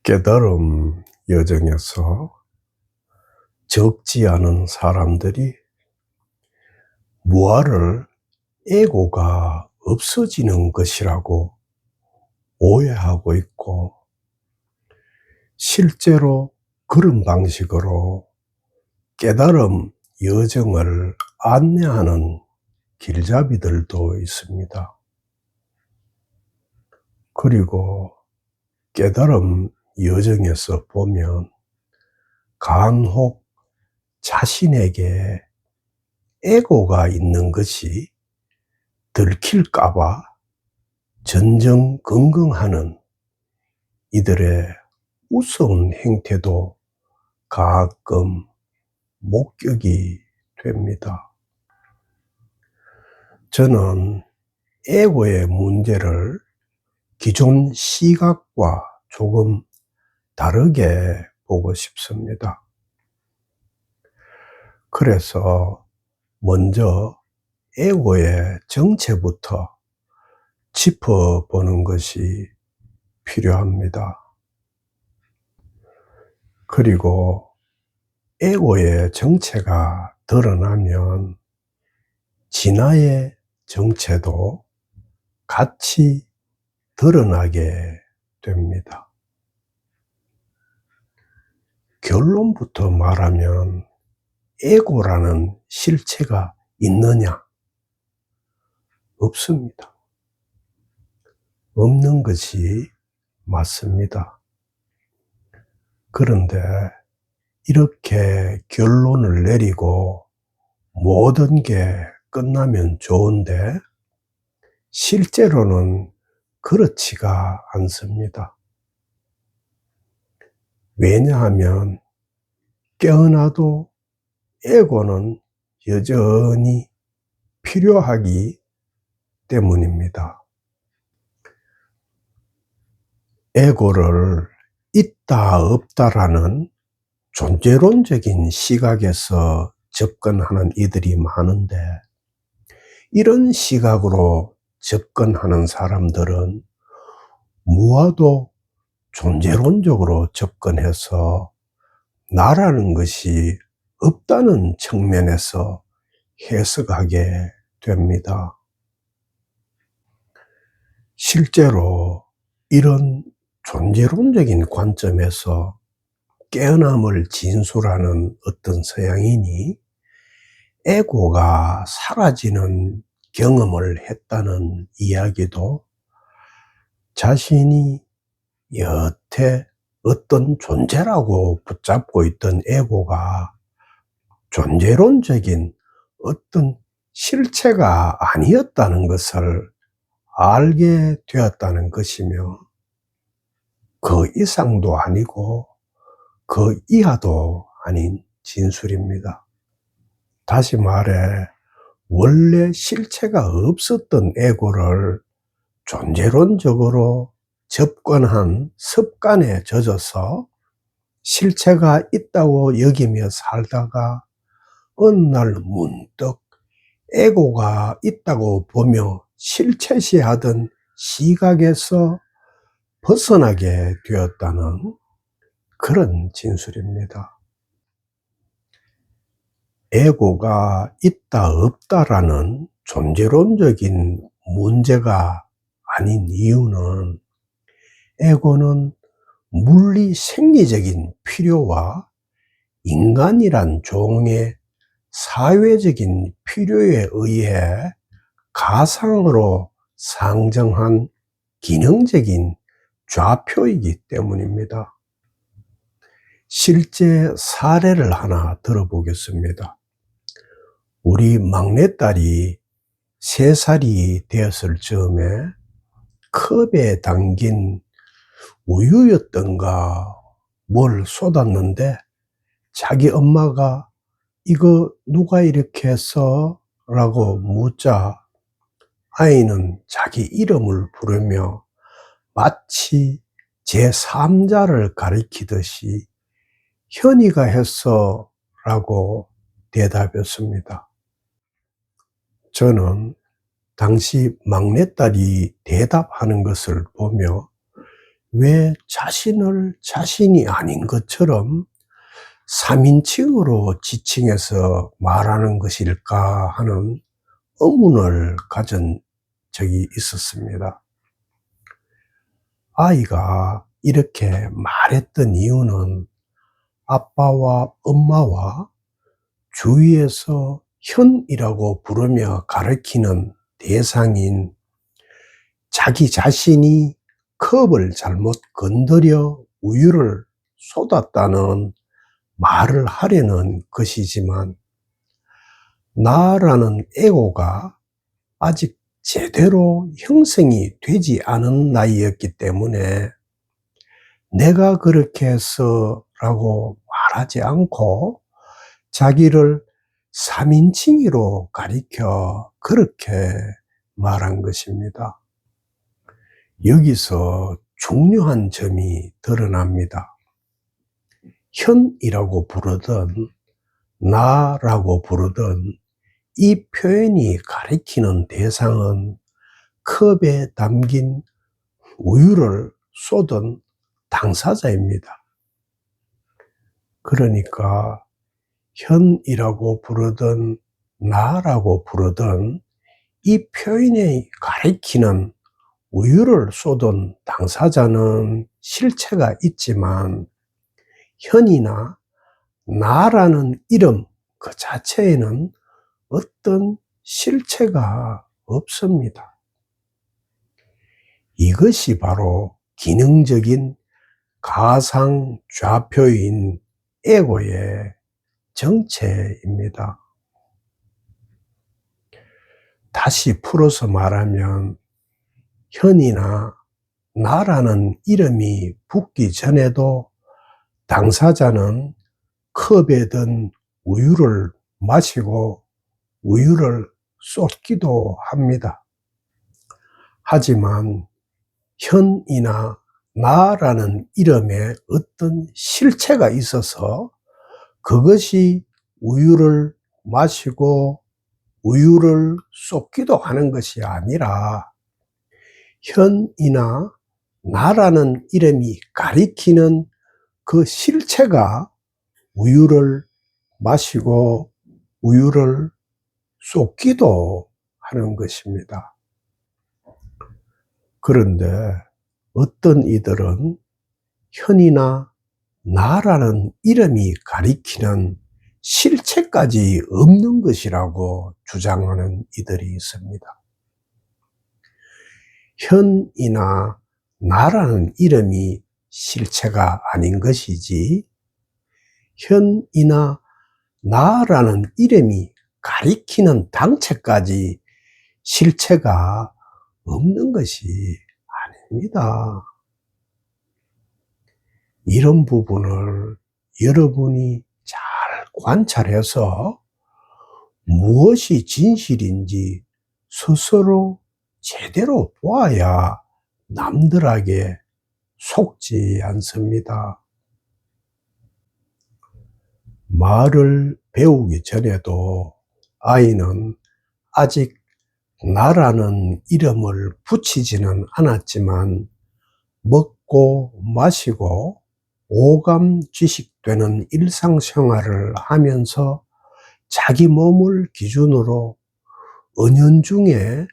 깨달음 여정에서 적지 않은 사람들이 무아를 에고가 없어지는 것이라고 오해하고 있고, 실제로 그런 방식으로 깨달음 여정을 안내하는 길잡이들도 있습니다. 그리고 깨달음 여정에서 보면 간혹 자신에게 에고가 있는 것이 들킬까봐 전전긍긍하는 이들의 우스운 행태도 가끔 목격이 됩니다. 저는 에고의 문제를 기존 시각과 조금 다르게 보고 싶습니다. 그래서 먼저 에고의 정체부터 짚어보는 것이 필요합니다. 그리고 에고의 정체가 드러나면 진화의 정체도 같이 드러나게 됩니다. 결론부터 말하면 에고라는 실체가 있느냐? 없습니다. 없는 것이 맞습니다. 그런데 이렇게 결론을 내리고 모든 게 끝나면 좋은데 실제로는 그렇지가 않습니다. 왜냐하면 깨어나도 에고는 여전히 필요하기 때문입니다. 에고를 있다 없다라는 존재론적인 시각에서 접근하는 이들이 많은데, 이런 시각으로 접근하는 사람들은 무아도 존재론적으로 접근해서 나라는 것이 없다는 측면에서 해석하게 됩니다. 실제로 이런 존재론적인 관점에서 깨어남을 진술하는 어떤 서양인이 에고가 사라지는 경험을 했다는 이야기도 자신이 여태 어떤 존재라고 붙잡고 있던 에고가 존재론적인 어떤 실체가 아니었다는 것을 알게 되었다는 것이며, 그 이상도 아니고 그 이하도 아닌 진술입니다. 다시 말해, 원래 실체가 없었던 에고를 존재론적으로 접근한 습관에 젖어서 실체가 있다고 여기며 살다가 어느 날 문득 에고가 있다고 보며 실체시하던 시각에서 벗어나게 되었다는 그런 진술입니다. 에고가 있다 없다라는 존재론적인 문제가 아닌 이유는, 에고는 물리 생리적인 필요와 인간이란 종의 사회적인 필요에 의해 가상으로 상정한 기능적인 좌표이기 때문입니다. 실제 사례를 하나 들어보겠습니다. 우리 막내딸이 3살이 되었을 즈음에 컵에 담긴 우유였던가 뭘 쏟았는데, 자기 엄마가 "이거 누가 이렇게 했어?" 라고 묻자 아이는 자기 이름을 부르며 마치 제3자를 가리키듯이 "현이가 했어" 라고 대답했습니다. 저는 당시 막내딸이 대답하는 것을 보며 왜 자신을 자신이 아닌 것처럼 3인칭으로 지칭해서 말하는 것일까 하는 의문을 가진 적이 있었습니다. 아이가 이렇게 말했던 이유는 아빠와 엄마와 주위에서 현이라고 부르며 가리키는 대상인 자기 자신이 컵을 잘못 건드려 우유를 쏟았다는 말을 하려는 것이지만, 나라는 에고가 아직 제대로 형성이 되지 않은 나이였기 때문에 내가 그렇게 했어 라고 말하지 않고 자기를 3인칭으로 가리켜 그렇게 말한 것입니다. 여기서 중요한 점이 드러납니다. 현이라고 부르든 나라고 부르든 이 표현이 가리키는 대상은 컵에 담긴 우유를 쏟은 당사자입니다. 그러니까 현이라고 부르든 나라고 부르든 이 표현이 가리키는 우유를 쏟은 당사자는 실체가 있지만 현이나 나라는 이름 그 자체에는 어떤 실체가 없습니다. 이것이 바로 기능적인 가상 좌표인 에고의 정체입니다. 다시 풀어서 말하면 현이나 나라는 이름이 붙기 전에도 당사자는 컵에 든 우유를 마시고 우유를 쏟기도 합니다. 하지만 현이나 나라는 이름에 어떤 실체가 있어서 그것이 우유를 마시고 우유를 쏟기도 하는 것이 아니라 현이나 나라는 이름이 가리키는 그 실체가 우유를 마시고 우유를 쏟기도 하는 것입니다. 그런데 어떤 이들은 현이나 나라는 이름이 가리키는 실체까지 없는 것이라고 주장하는 이들이 있습니다. 현이나 나라는 이름이 실체가 아닌 것이지, 현이나 나라는 이름이 가리키는 당체까지 실체가 없는 것이 아닙니다. 이런 부분을 여러분이 잘 관찰해서 무엇이 진실인지 스스로 제대로 보아야 남들에게 속지 않습니다. 말을 배우기 전에도 아이는 아직 나라는 이름을 붙이지는 않았지만 먹고 마시고 오감 지식되는 일상생활을 하면서 자기 몸을 기준으로 은연중에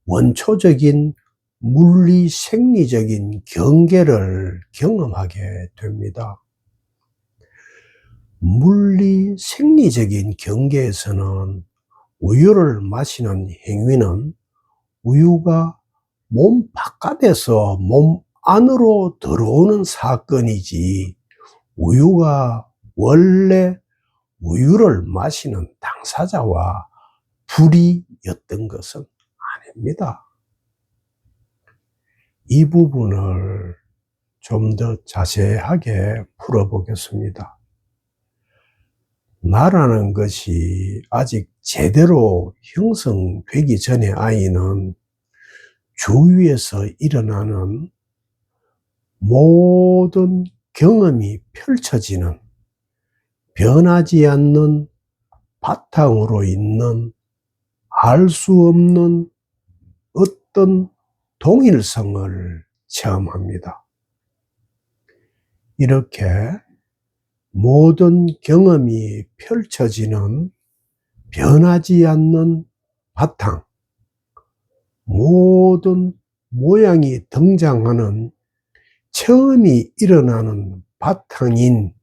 원초적인 물리 생리적인 경계를 경험하게 됩니다. 물리 생리적인 경계에서는 우유를 마시는 행위는 우유가 몸 바깥에서 몸 안으로 들어오는 사건이지, 우유가 원래 우유를 마시는 당사자와 불이었던 것은 아닙니다. 이 부분을 좀 더 자세하게 풀어보겠습니다. 나라는 것이 아직 제대로 형성되기 전에 아이는 주위에서 일어나는 모든 경험이 펼쳐지는 변하지 않는 바탕으로 있는 알 수 없는 어떤 동일성을 체험합니다. 이렇게 모든 경험이 펼쳐지는 변하지 않는 바탕, 모든 모양이 등장하는 처음이 일어나는 바탕인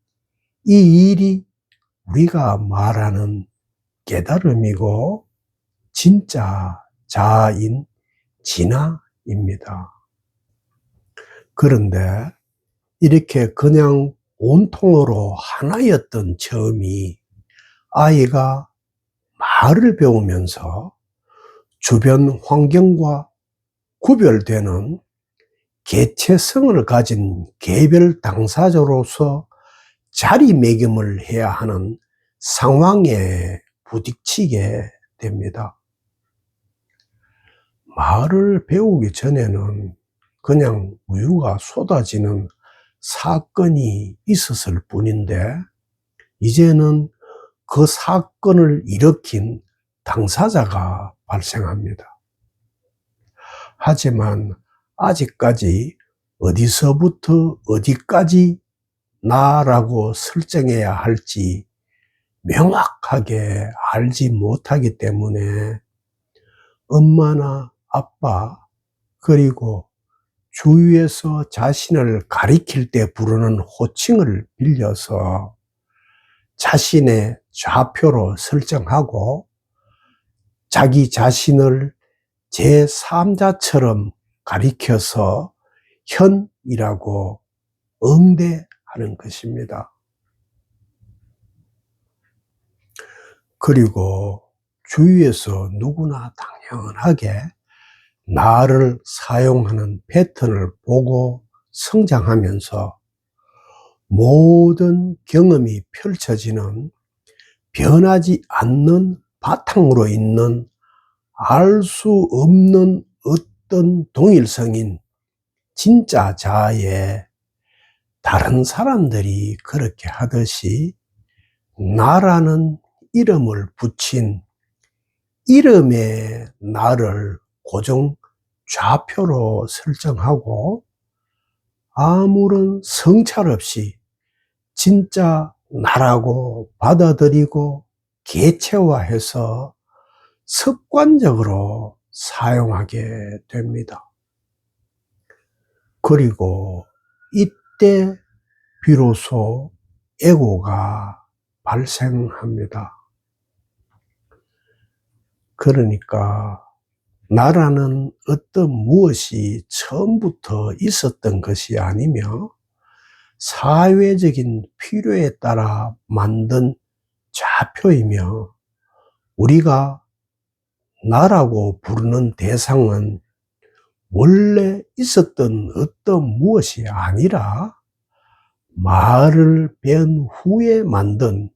이 일이 우리가 말하는 깨달음이고 진짜 자아인 진화입니다. 그런데 이렇게 그냥 온통으로 하나였던 처음이 아이가 말을 배우면서 주변 환경과 구별되는 개체성을 가진 개별 당사자로서 자리매김을 해야 하는 상황에 부딪히게 됩니다. 말을 배우기 전에는 그냥 우유가 쏟아지는 사건이 있었을 뿐인데 이제는 그 사건을 일으킨 당사자가 발생합니다. 하지만 아직까지 어디서부터 어디까지 나라고 설정해야 할지 명확하게 알지 못하기 때문에 엄마나 아빠 그리고 주위에서 자신을 가리킬 때 부르는 호칭을 빌려서 자신의 좌표로 설정하고 자기 자신을 제3자처럼 가리켜서 현이라고 응대하는 것입니다. 그리고 주위에서 누구나 당연하게 나를 사용하는 패턴을 보고 성장하면서 모든 경험이 펼쳐지는 변하지 않는 바탕으로 있는 알 수 없는 어떤 동일성인 진짜 자아에 다른 사람들이 그렇게 하듯이 나라는 이름을 붙인 이름의 나를 고정 좌표로 설정하고 아무런 성찰 없이 진짜 나라고 받아들이고 개체화해서 습관적으로 사용하게 됩니다. 그리고 이때 비로소 에고가 발생합니다. 그러니까 나라는 어떤 무엇이 처음부터 있었던 것이 아니며 사회적인 필요에 따라 만든 좌표이며 우리가 나라고 부르는 대상은 원래 있었던 어떤 무엇이 아니라 말을 배운 후에 만든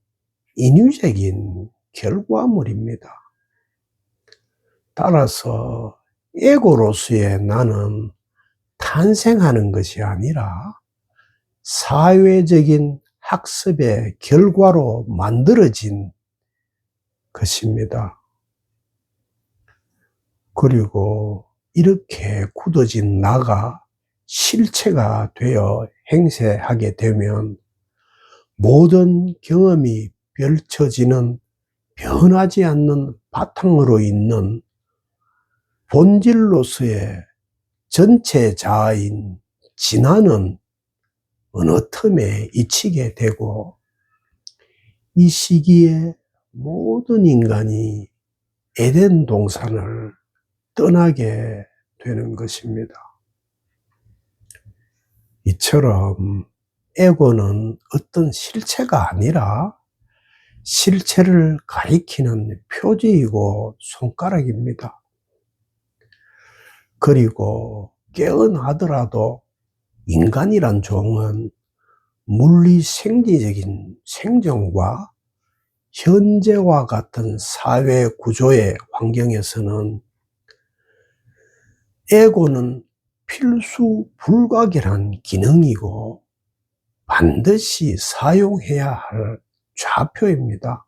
인위적인 결과물입니다. 따라서 에고로서의 나는 탄생하는 것이 아니라 사회적인 학습의 결과로 만들어진 것입니다. 그리고 이렇게 굳어진 나가 실체가 되어 행세하게 되면 모든 경험이 펼쳐지는 변하지 않는 바탕으로 있는 본질로서의 전체 자아인 진화는 어느 틈에 잊히게 되고 이 시기에 모든 인간이 에덴 동산을 떠나게 되는 것입니다. 이처럼 에고는 어떤 실체가 아니라 실체를 가리키는 표지이고 손가락입니다. 그리고 깨어나더라도 인간이란 종은 물리생리적인 생존과 현재와 같은 사회 구조의 환경에서는 에고는 필수 불가결한 기능이고 반드시 사용해야 할 좌표입니다.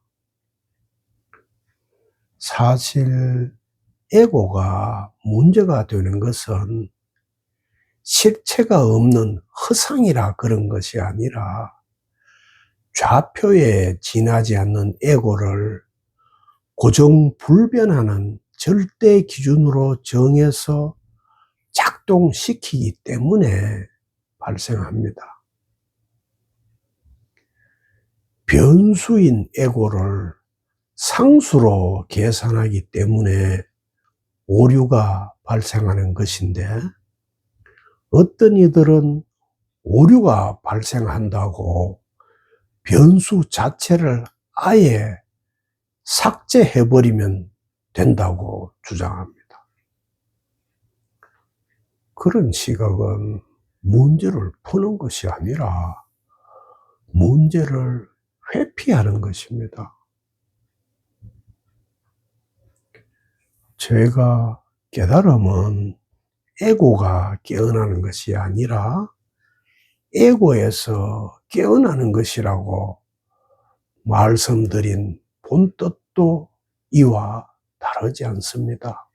사실 에고가 문제가 되는 것은 실체가 없는 허상이라 그런 것이 아니라 좌표에 지나지 않는 에고를 고정불변하는 절대 기준으로 정해서 작동시키기 때문에 발생합니다. 변수인 에고를 상수로 계산하기 때문에 오류가 발생하는 것인데, 어떤 이들은 오류가 발생한다고 변수 자체를 아예 삭제해버리면 된다고 주장합니다. 그런 시각은 문제를 푸는 것이 아니라 문제를 회피하는 것입니다. 제가 깨달음은 에고가 깨어나는 것이 아니라 에고에서 깨어나는 것이라고 말씀드린 본뜻도 이와 다르지 않습니다.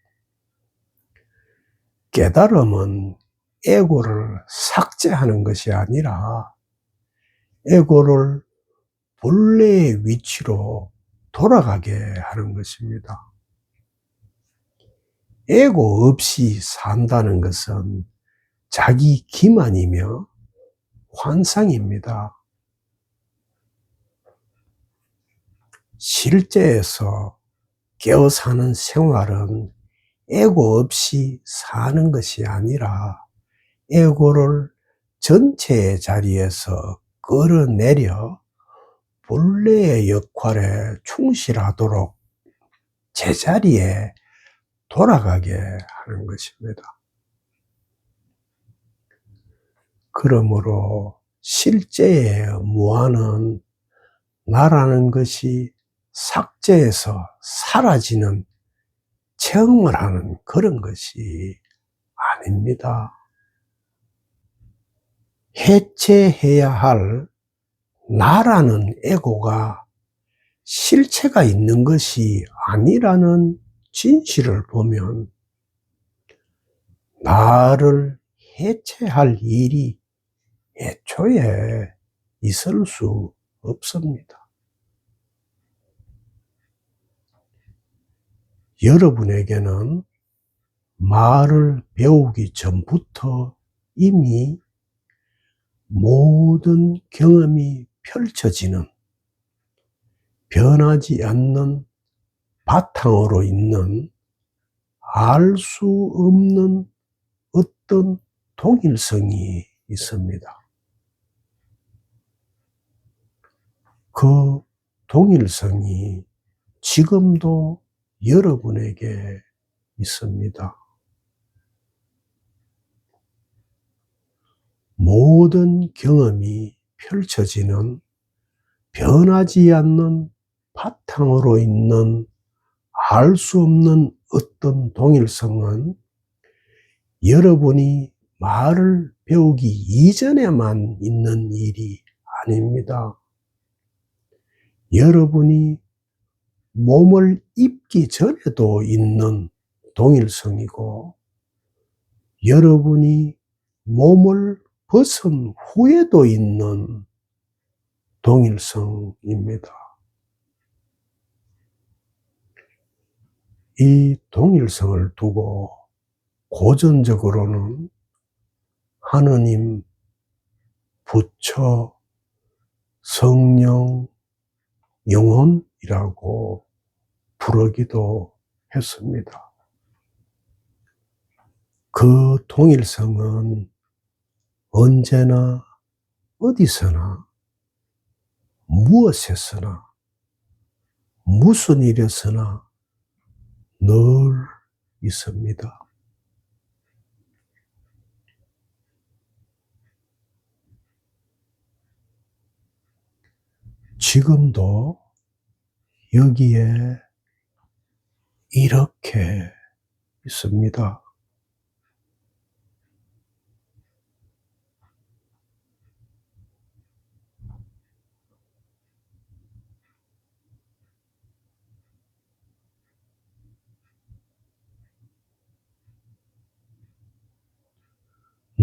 깨달음은 에고를 삭제하는 것이 아니라 에고를 본래의 위치로 돌아가게 하는 것입니다. 에고 없이 산다는 것은 자기 기만이며 환상입니다. 실제에서 깨어 사는 생활은 에고 없이 사는 것이 아니라 에고를 전체의 자리에서 끌어내려 본래의 역할에 충실하도록 제자리에 돌아가게 하는 것입니다. 그러므로 실제의 무아는 나라는 것이 삭제해서 사라지는 체험을 하는 그런 것이 아닙니다. 해체해야 할 나라는 에고가 실체가 있는 것이 아니라는 진실을 보면 나를 해체할 일이 애초에 있을 수 없습니다. 여러분에게는 말을 배우기 전부터 이미 모든 경험이 펼쳐지는 변하지 않는 바탕으로 있는 알 수 없는 어떤 동일성이 있습니다. 그 동일성이 지금도 여러분에게 있습니다. 모든 경험이 펼쳐지는 변하지 않는 바탕으로 있는 알 수 없는 어떤 동일성은 여러분이 말을 배우기 이전에만 있는 일이 아닙니다. 여러분이 몸을 입기 전에도 있는 동일성이고, 여러분이 몸을 벗은 후에도 있는 동일성입니다. 이 동일성을 두고 고전적으로는 하느님, 부처, 성령, 영혼이라고 부르기도 했습니다. 그 동일성은 언제나 어디서나 무엇에서나 무슨 일에서나 늘 있습니다. 지금도 여기에 이렇게 있습니다.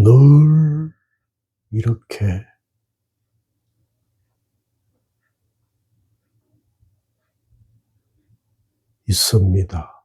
늘 이렇게 있습니다.